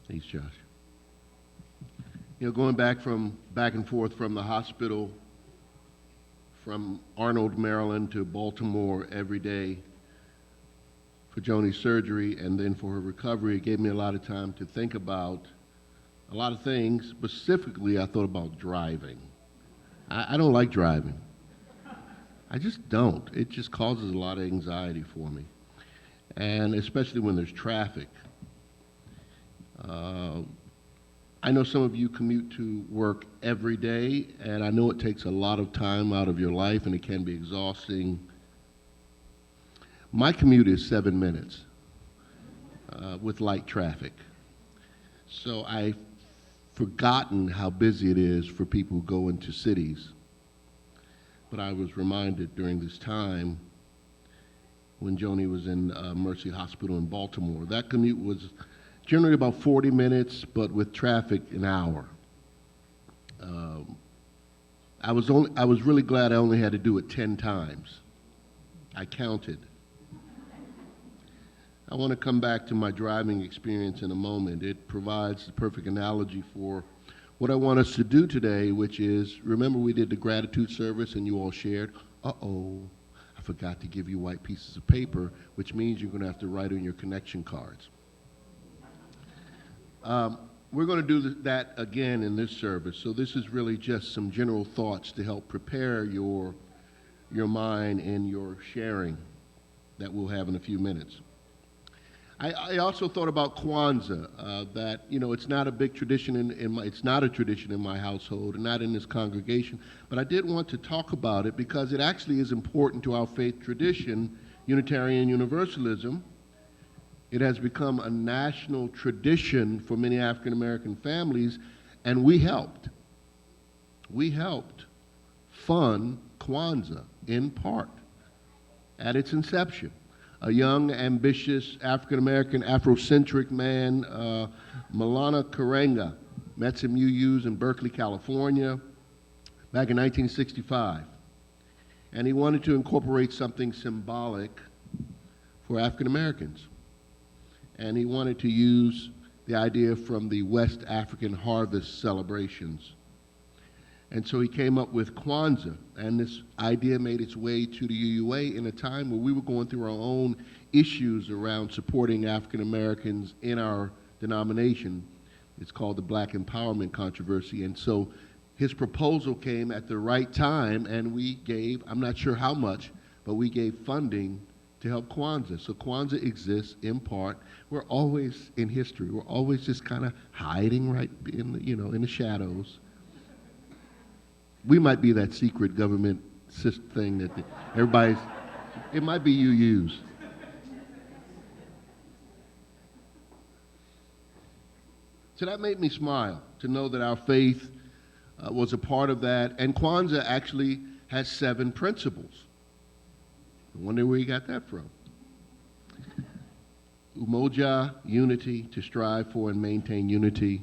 Thanks, Josh. Going back and forth from the hospital from Arnold, Maryland to Baltimore every day for Joni's surgery and then for her recovery, it gave me a lot of time to think about a lot of things. Specifically, I thought about driving. I don't like driving. I just don't. It just causes a lot of anxiety for me, and especially when there's traffic. Uh, I know some of you commute to work every day, and I know it takes a lot of time out of your life, and it can be exhausting. My commute is 7 minutes with light traffic. So I've forgotten how busy it is for people who go into cities. But I was reminded during this time when Joni was in Mercy Hospital in Baltimore. That commute was generally about 40 minutes, but with traffic, an hour. I was really glad I only had to do it 10 times. I counted. I want to come back to my driving experience in a moment. It provides the perfect analogy for what I want us to do today, which is, remember we did the gratitude service and you all shared, uh-oh, I forgot to give you white pieces of paper, which means you're going to have to write on your connection cards. We're going to do that again in this service, so this is really just some general thoughts to help prepare your mind and your sharing that we'll have in a few minutes. I also thought about Kwanza, that it's not a big tradition it's not a tradition in my household and not in this congregation, but I did want to talk about it because it actually is important to our faith tradition, Unitarian Universalism. It has become a national tradition for many African American families, and we helped. We helped fund Kwanza in part at its inception. A young, ambitious, African-American, Afrocentric man, Malana Karenga, met some UUs in Berkeley, California, back in 1965. And he wanted to incorporate something symbolic for African-Americans. And he wanted to use the idea from the West African harvest celebrations. And so he came up with Kwanza, and this idea made its way to the UUA in a time where we were going through our own issues around supporting African Americans in our denomination. It's called the Black Empowerment Controversy. And so his proposal came at the right time, and we gave, I'm not sure how much, but we gave funding to help Kwanza. So Kwanza exists in part. We're always in history. We're always just kind of hiding right in the, in the shadows. We might be that secret government thing that everybody's, it might be UUs. So that made me smile to know that our faith was a part of that. And Kwanza actually has 7 principles. I wonder where you got that from. Umoja, unity, to strive for and maintain unity.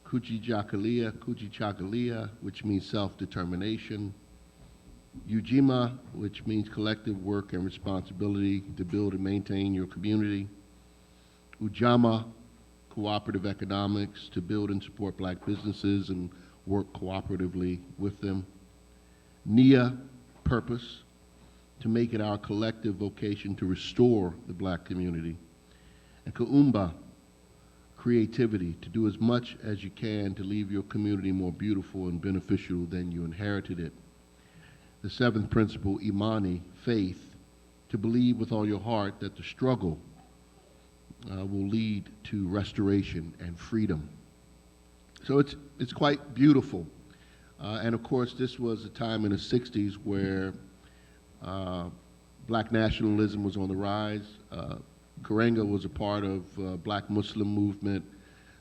Kujichagulia, which means self-determination. Ujima, which means collective work and responsibility to build and maintain your community. Ujama, cooperative economics, to build and support black businesses and work cooperatively with them. Nia, purpose, to make it our collective vocation to restore the black community. And Kuumba, creativity, to do as much as you can to leave your community more beautiful and beneficial than you inherited it. The 7th principle, Imani, faith, to believe with all your heart that the struggle will lead to restoration and freedom. So it's quite beautiful. And of course, this was a time in the 60s where black nationalism was on the rise. Karenga was a part of black Muslim movement,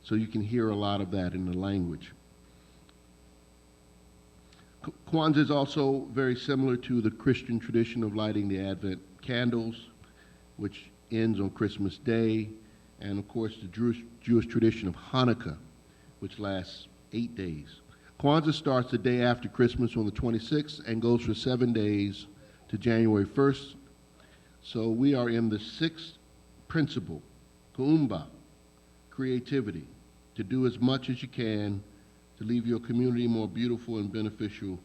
so you can hear a lot of that in the language. Kwanzaa is also very similar to the Christian tradition of lighting the Advent candles, which ends on Christmas Day, and of course the Jewish tradition of Hanukkah, which lasts 8 days. Kwanzaa starts the day after Christmas on the 26th and goes for 7 days to January 1st. So we are in the 6th principle, Kuumba, creativity, to do as much as you can to leave your community more beautiful and beneficial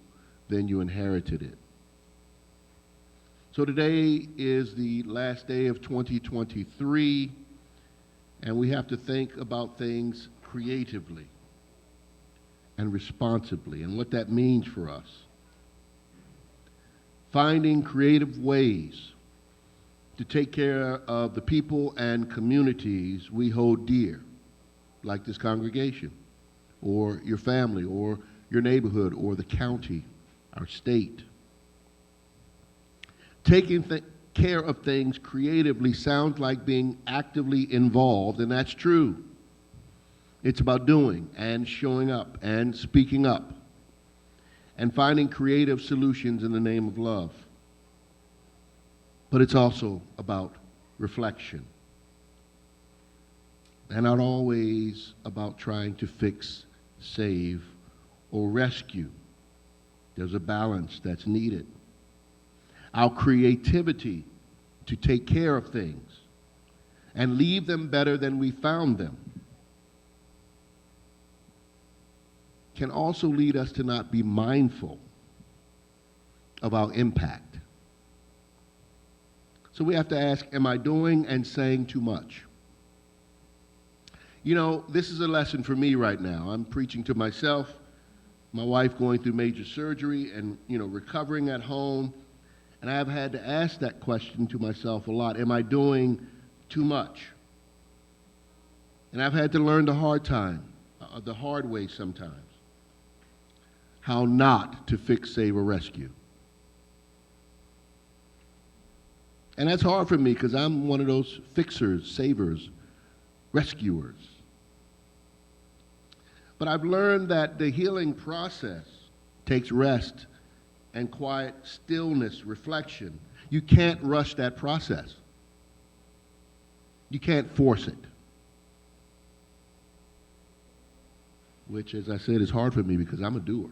than you inherited it. So today is the last day of 2023, and we have to think about things creatively and responsibly and what that means for us. Finding creative ways to take care of the people and communities we hold dear, like this congregation, or your family, or your neighborhood, or the county, our state. Taking care of things creatively sounds like being actively involved, and that's true. It's about doing and showing up and speaking up and finding creative solutions in the name of love. But it's also about reflection, and not always about trying to fix, save, or rescue. There's a balance that's needed. Our creativity to take care of things and leave them better than we found them can also lead us to not be mindful of our impact. So we have to ask, am I doing and saying too much? You know, this is a lesson for me right now. I'm preaching to myself, my wife going through major surgery and, recovering at home. And I've had to ask that question to myself a lot. Am I doing too much? And I've had to learn the hard way sometimes, how not to fix, save, or rescue. And that's hard for me because I'm one of those fixers, savers, rescuers. But I've learned that the healing process takes rest and quiet stillness, reflection. You can't rush that process. You can't force it. Which, as I said, is hard for me because I'm a doer.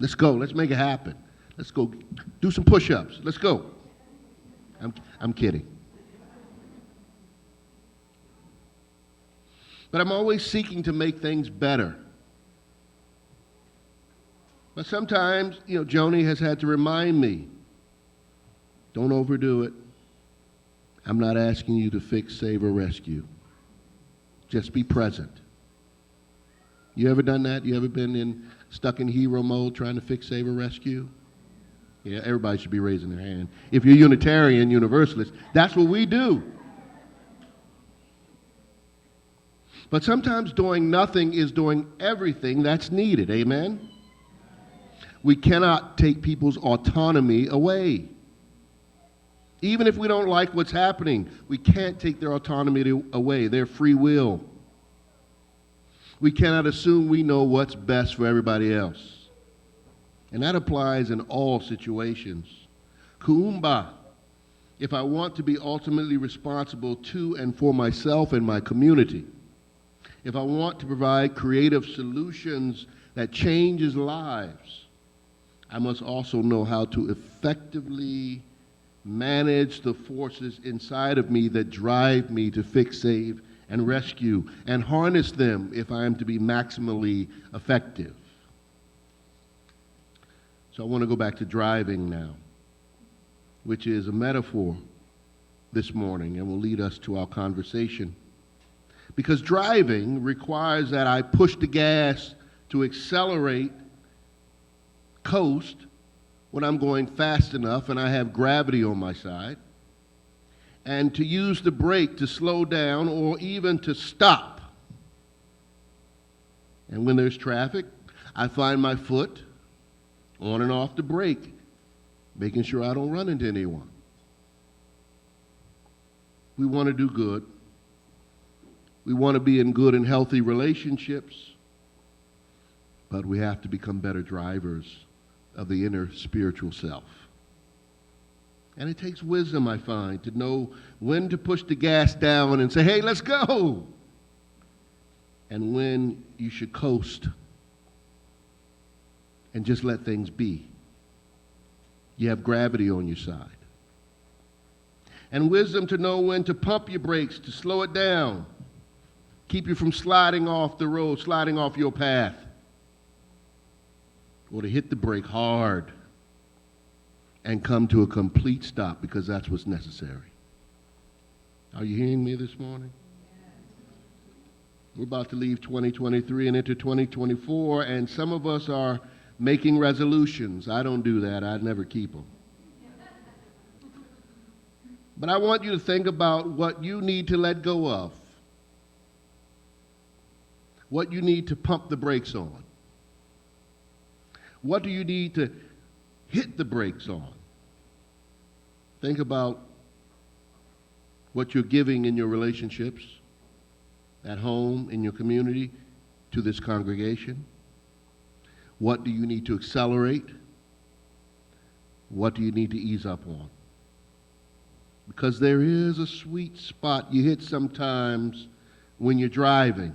Let's go. Let's make it happen. Let's go do some push-ups. Let's go. I'm kidding. But I'm always seeking to make things better. But sometimes, Joni has had to remind me, don't overdo it. I'm not asking you to fix, save, or rescue. Just be present. You ever done that? You ever been stuck in hero mode trying to fix, save, or rescue? Yeah, everybody should be raising their hand. If you're Unitarian, Universalist, that's what we do. But sometimes doing nothing is doing everything that's needed. Amen? We cannot take people's autonomy away. Even if we don't like what's happening, we can't take their autonomy away, their free will. We cannot assume we know what's best for everybody else. And that applies in all situations. Kuumba. If I want to be ultimately responsible to and for myself and my community, if I want to provide creative solutions that changes lives, I must also know how to effectively manage the forces inside of me that drive me to fix, save, and rescue, and harness them if I am to be maximally effective. So I want to go back to driving now, which is a metaphor this morning and will lead us to our conversation. Because driving requires that I push the gas to accelerate, coast, when I'm going fast enough and I have gravity on my side, and to use the brake to slow down or even to stop. And when there's traffic, I find my foot on and off the brake, making sure I don't run into anyone. We want to do good. We want to be in good and healthy relationships, but we have to become better drivers of the inner spiritual self. And it takes wisdom, I find, to know when to push the gas down and say, hey, let's go, and when you should coast and just let things be. You have gravity on your side. And wisdom to know when to pump your brakes, to slow it down, keep you from sliding off the road, sliding off your path, or to hit the brake hard and come to a complete stop because that's what's necessary. Are you hearing me this morning? We're about to leave 2023 and into 2024, and some of us are making resolutions. I don't do that. I never keep them. But I want you to think about what you need to let go of, what you need to pump the brakes on. What do you need to hit the brakes on? Think about what you're giving in your relationships, at home, in your community, to this congregation. What do you need to accelerate? What do you need to ease up on? Because there is a sweet spot you hit sometimes when you're driving.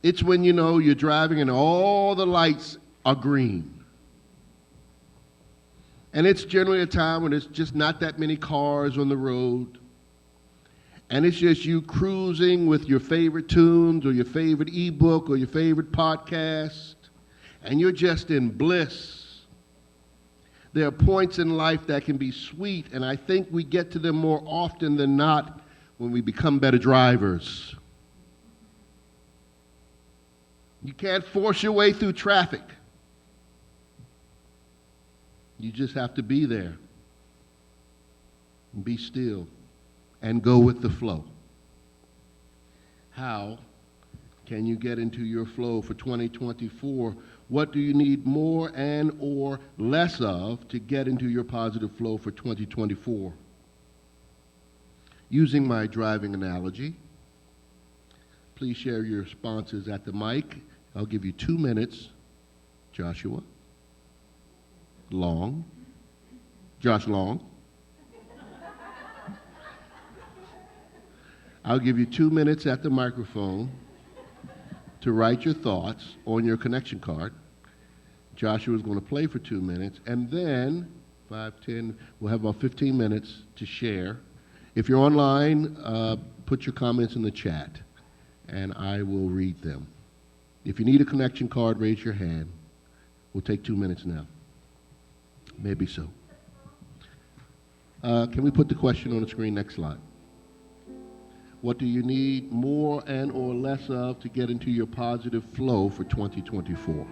It's when you know you're driving and all the lights are green. And it's generally a time when there's just not that many cars on the road. And it's just you cruising with your favorite tunes or your favorite ebook or your favorite podcast. And you're just in bliss. There are points in life that can be sweet, and I think we get to them more often than not when we become better drivers. You can't force your way through traffic. You just have to be there and be still and go with the flow. How can you get into your flow for 2024? What do you need more and or less of to get into your positive flow for 2024? Using my driving analogy, please share your responses at the mic. I'll give you 2 minutes. Joshua Long. Josh Long. I'll give you 2 minutes at the microphone to write your thoughts on your connection card. Joshua's going to play for 2 minutes, and then 5, 10, we'll have about 15 minutes to share. If you're online, put your comments in the chat, and I will read them. If you need a connection card, raise your hand. We'll take 2 minutes now. Maybe so. Can we put the question on the screen? Next slide. What do you need more and or less of to get into your positive flow for 2024?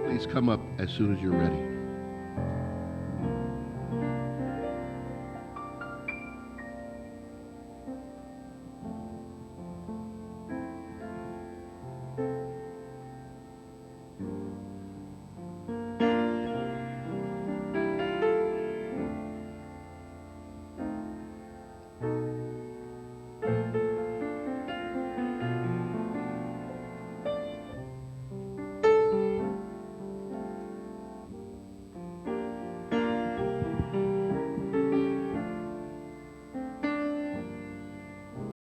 Please come up as soon as you're ready.